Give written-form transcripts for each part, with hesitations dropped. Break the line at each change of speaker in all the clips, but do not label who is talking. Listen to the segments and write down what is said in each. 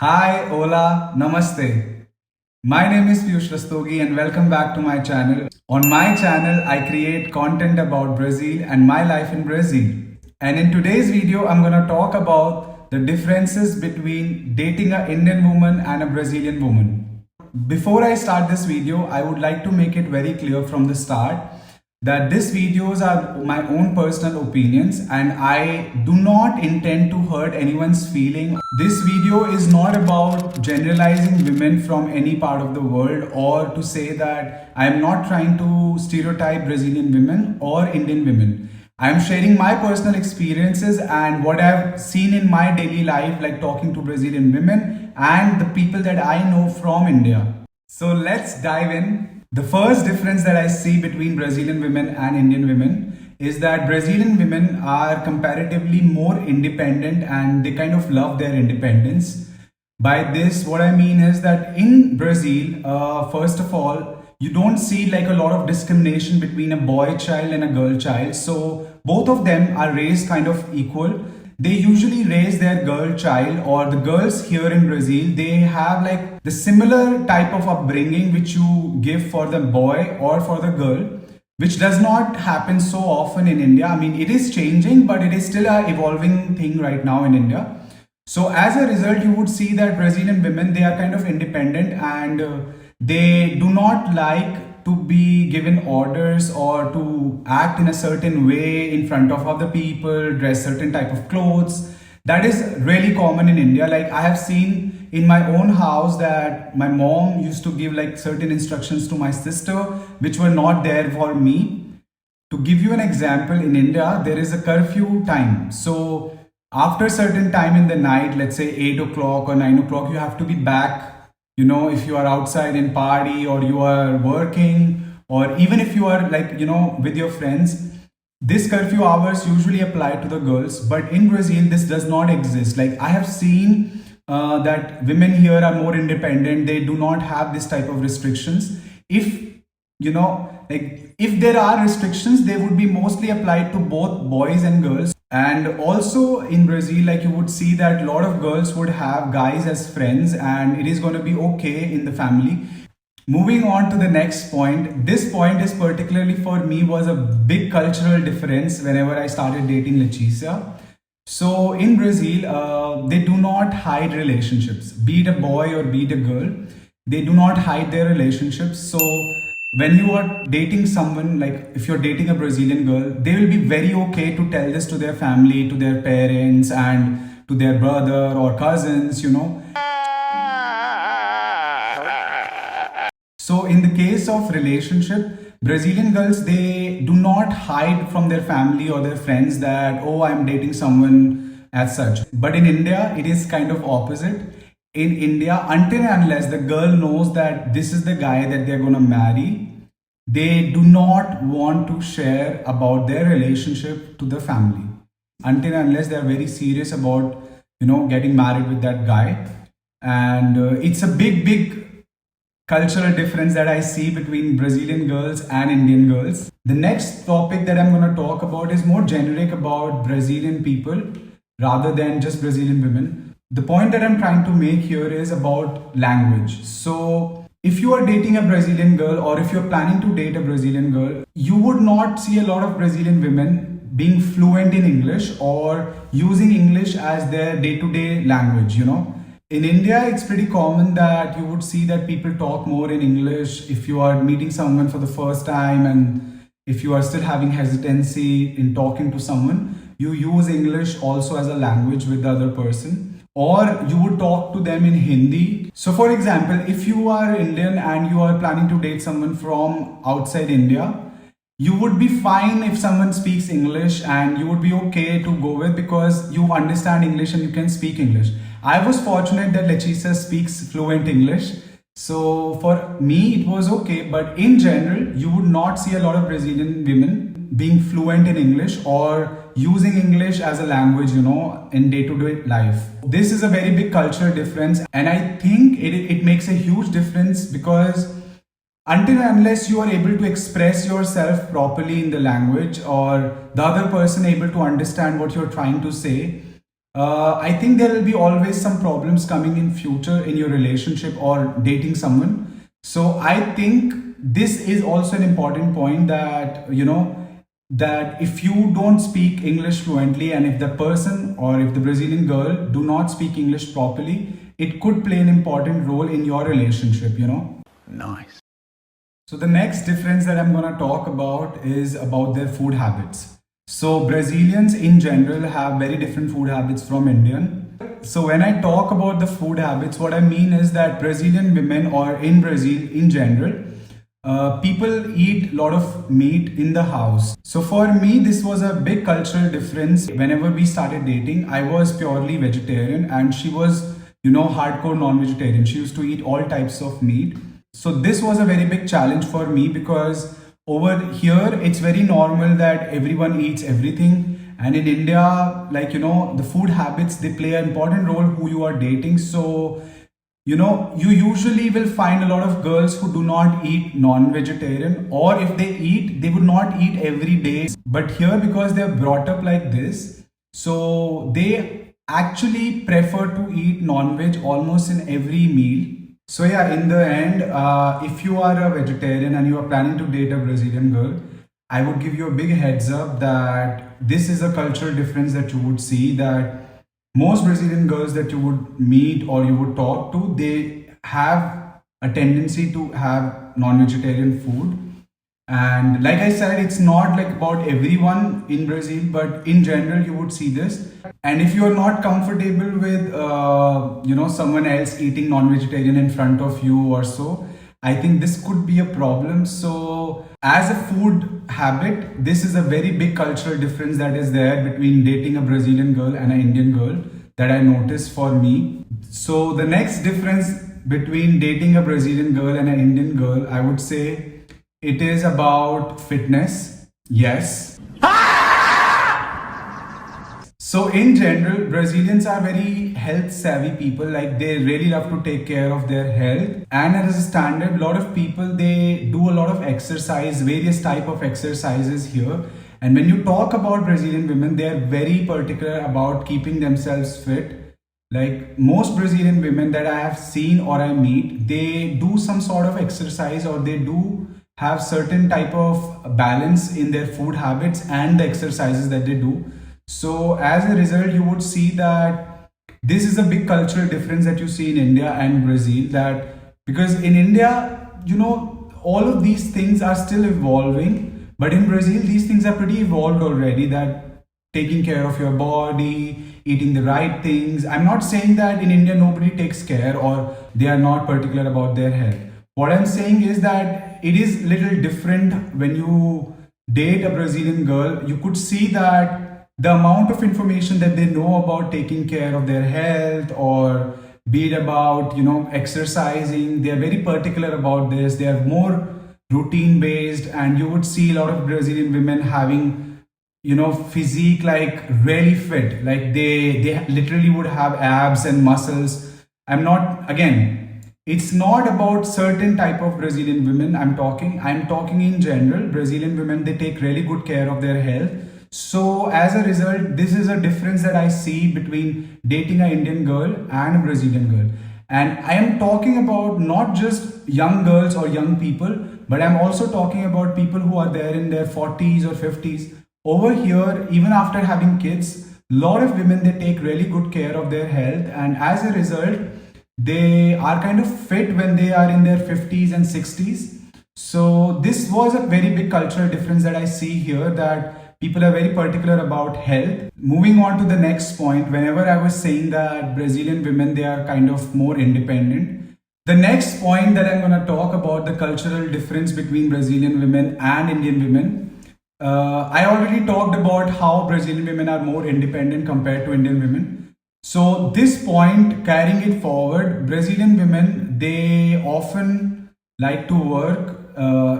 Hi, Ola, Namaste. My name is Piyush Rastogi and welcome back to my channel. On my channel, I create content about Brazil and my life in Brazil. And in today's video, I'm going to talk about the differences between dating an Indian woman and a Brazilian woman. Before I start this video, I would like to make it very clear from the start that these videos are my own personal opinions and I do not intend to hurt anyone's feeling. This video is not about generalizing women from any part of the world or to say that I am not trying to stereotype Brazilian women or Indian women. I am sharing my personal experiences and what I've seen in my daily life, like talking to Brazilian women and the people that I know from India. So let's dive in. The first difference that I see between Brazilian women and Indian women is that Brazilian women are comparatively more independent and they kind of love their independence. By this, what I mean is that in Brazil, first of all, you don't see like a lot of discrimination between a boy child and a girl child. So both of them are raised kind of equal. They usually raise their girl child, or the girls here in Brazil, they have like the similar type of upbringing which you give for the boy or for the girl, which does not happen so often in India. I mean, it is changing, but it is still an evolving thing right now in India. So as a result, you would see that Brazilian women, they are kind of independent and they do not like to be given orders or to act in a certain way in front of other people, dress certain type of clothes. That is really common in India. Like I have seen in my own house that my mom used to give like certain instructions to my sister, which were not there for me. To give you an example, in India, there is a curfew time. So after a certain time in the night, let's say 8 o'clock or 9 o'clock, you have to be back. You know, if you are outside in party or you are working, or even if you are like, with your friends, this curfew hours usually apply to the girls. But in Brazil, this does not exist. Like I have seen that women here are more independent. They do not have this type of restrictions. If, like if there are restrictions, they would be mostly applied to both boys and girls. And also in Brazil, like you would see that a lot of girls would have guys as friends and it is going to be okay in the family. Moving on to the next point. This point is particularly for me was a big cultural difference whenever I started dating Leticia. So in Brazil, they do not hide relationships, be it a boy or be it a girl. They do not hide their relationships. So when you are dating someone, like if you're dating a Brazilian girl, they will be very okay to tell this to their family, to their parents and to their brother or cousins. So in the case of relationship, Brazilian girls, they do not hide from their family or their friends that, oh, I'm dating someone as such. But in India, it is kind of opposite. In India, until and unless the girl knows that this is the guy that they're going to marry, they do not want to share about their relationship to the family until and unless they're very serious about, getting married with that guy. And it's a big cultural difference that I see between Brazilian girls and Indian girls. The next topic that I'm going to talk about is more generic about Brazilian people rather than just Brazilian women. The point that I'm trying to make here is about language. So if you are dating a Brazilian girl or if you're planning to date a Brazilian girl, you would not see a lot of Brazilian women being fluent in English or using English as their day-to-day language. In India, it's pretty common that you would see that people talk more in English if you are meeting someone for the first time, and if you are still having hesitancy in talking to someone, you use English also as a language with the other person. Or you would talk to them in Hindi. So for example, if you are Indian and you are planning to date someone from outside India, you would be fine if someone speaks English and you would be okay to go with because you understand English and you can speak English. I was fortunate that Leticia speaks fluent English. So for me, it was okay. But in general, you would not see a lot of Brazilian women being fluent in English or using English as a language, in day-to-day life. This is a very big cultural difference. And I think it makes a huge difference because until and unless you are able to express yourself properly in the language or the other person able to understand what you're trying to say, I think there will be always some problems coming in future in your relationship or dating someone. So I think this is also an important point that, that if you don't speak English fluently and if the person or if the Brazilian girl do not speak English properly, it could play an important role in your relationship.
Nice.
So the next difference that I'm going to talk about is about their food habits. So Brazilians in general have very different food habits from Indian. So when I talk about the food habits, what I mean is that Brazilian women or in Brazil in general, people eat a lot of meat in the house. So for me, this was a big cultural difference. Whenever we started dating, I was purely vegetarian and she was, hardcore non-vegetarian. She used to eat all types of meat. So this was a very big challenge for me because over here it's very normal that everyone eats everything. And in India, the food habits, they play an important role who you are dating. So you usually will find a lot of girls who do not eat non-vegetarian, or if they eat, they would not eat every day. But here, because they're brought up like this, so they actually prefer to eat non-veg almost in every meal. So yeah, in the end, if you are a vegetarian and you are planning to date a Brazilian girl, I would give you a big heads up that this is a cultural difference that you would see, that most Brazilian girls that you would meet or you would talk to, they have a tendency to have non-vegetarian food. And like I said, it's not like about everyone in Brazil, but in general, you would see this. And if you are not comfortable with, someone else eating non-vegetarian in front of you or so, I think this could be a problem. So as a food habit, this is a very big cultural difference that is there between dating a Brazilian girl and an Indian girl that I noticed for me. So the next difference between dating a Brazilian girl and an Indian girl, I would say it is about fitness. Yes. So in general, Brazilians are very health savvy people. Like they really love to take care of their health. And as a standard, a lot of people, they do a lot of exercise, various type of exercises here. And when you talk about Brazilian women, they are very particular about keeping themselves fit. Like most Brazilian women that I have seen or I meet, they do some sort of exercise or they do have certain type of balance in their food habits and the exercises that they do. So as a result, you would see that this is a big cultural difference that you see in India and Brazil, that because in India, all of these things are still evolving, but in Brazil, these things are pretty evolved already, that taking care of your body, eating the right things. I'm not saying that in India, nobody takes care or they are not particular about their health. What I'm saying is that it is little different when you date a Brazilian girl. You could see that the amount of information that they know about taking care of their health or be it about exercising, they are very particular about this. They are more routine based, and you would see a lot of Brazilian women having physique like really fit, like they literally would have abs and muscles. It's not about certain type of Brazilian women I'm talking in general. Brazilian women, they take really good care of their health. So as a result, this is a difference that I see between dating an Indian girl and a Brazilian girl. And I am talking about not just young girls or young people, but I'm also talking about people who are there in their 40s or 50s. Over here, even after having kids, a lot of women, they take really good care of their health. And as a result, they are kind of fit when they are in their 50s and 60s. So this was a very big cultural difference that I see here, that people are very particular about health. Moving on to the next point, whenever I was saying that Brazilian women, they are kind of more independent. The next point that I'm going to talk about, the cultural difference between Brazilian women and Indian women. I already talked about how Brazilian women are more independent compared to Indian women. So this point, carrying it forward, Brazilian women, they often like to work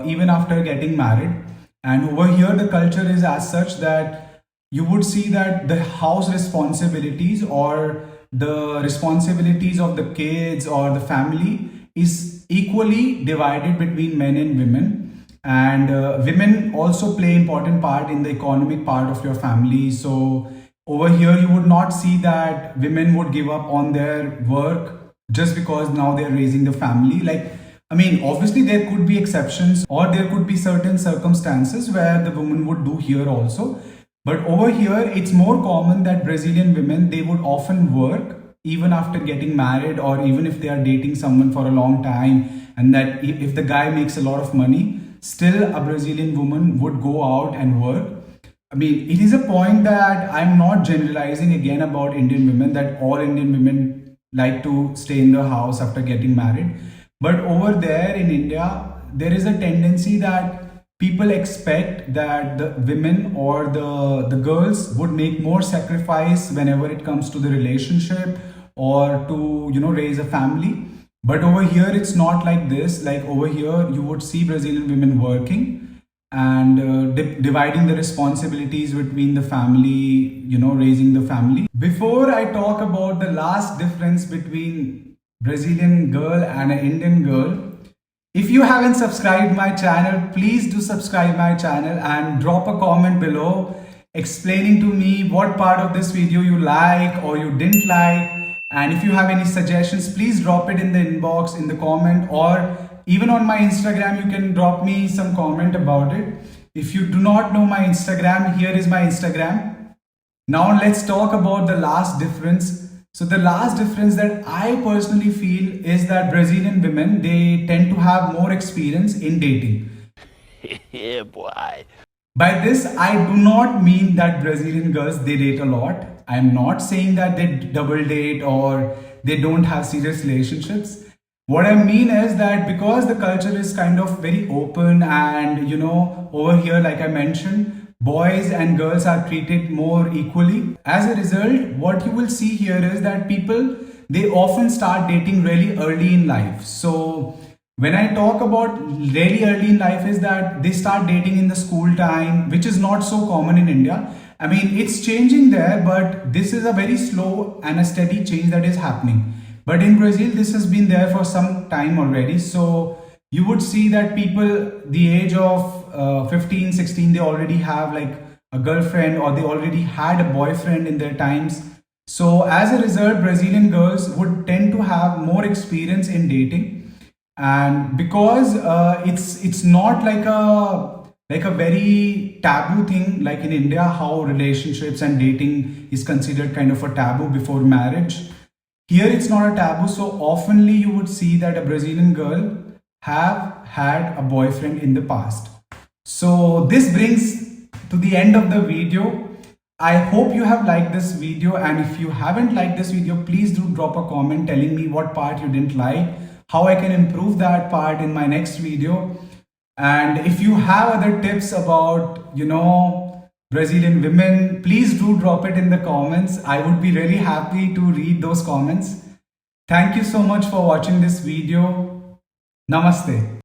even after getting married. And over here, the culture is as such that you would see that the house responsibilities or the responsibilities of the kids or the family is equally divided between men and women. And women also play important part in the economic part of your family. So Over here, you would not see that women would give up on their work just because now they're raising the family. Like, I mean, obviously, there could be exceptions or there could be certain circumstances where the woman would do here also. But over here, it's more common that Brazilian women, they would often work even after getting married or even if they are dating someone for a long time, and that if the guy makes a lot of money, still a Brazilian woman would go out and work. I mean, it is a point that I'm not generalizing again about Indian women, that all Indian women like to stay in the house after getting married. But over there in India, there is a tendency that people expect that the women or the girls would make more sacrifice whenever it comes to the relationship or to, raise a family. But over here, it's not like this. Like over here, you would see Brazilian women working and dividing the responsibilities between the family, raising the family. Before I talk about the last difference between Brazilian girl and an Indian girl, if you haven't subscribed my channel, please do subscribe my channel and drop a comment below explaining to me what part of this video you like or you didn't like. And if you have any suggestions, please drop it in the inbox, in the comment, or even on my Instagram, you can drop me some comment about it. If you do not know my Instagram, here is my Instagram. Now let's talk about the last difference. So the last difference that I personally feel is that Brazilian women, they tend to have more experience in dating.
Yeah, boy.
By this, I do not mean that Brazilian girls, they date a lot. I'm not saying that they double date or they don't have serious relationships. What I mean is that because the culture is kind of very open and, over here, like I mentioned, boys and girls are treated more equally. As a result, what you will see here is that people, they often start dating really early in life. So when I talk about really early in life is that they start dating in the school time, which is not so common in India. I mean, it's changing there, but this is a very slow and a steady change that is happening. But in Brazil, this has been there for some time already. So you would see that people, the age of 15, 16, they already have like a girlfriend or they already had a boyfriend in their times. So as a result, Brazilian girls would tend to have more experience in dating. And because it's not like a very taboo thing like in India, how relationships and dating is considered kind of a taboo before marriage. Here it's not a taboo, so oftenly you would see that a Brazilian girl have had a boyfriend in the past. So this brings to the end of the video. I hope you have liked this video, and if you haven't liked this video, please do drop a comment telling me what part you didn't like, how I can improve that part in my next video. And if you have other tips about, Brazilian women, please do drop it in the comments. I would be really happy to read those comments. Thank you so much for watching this video. Namaste.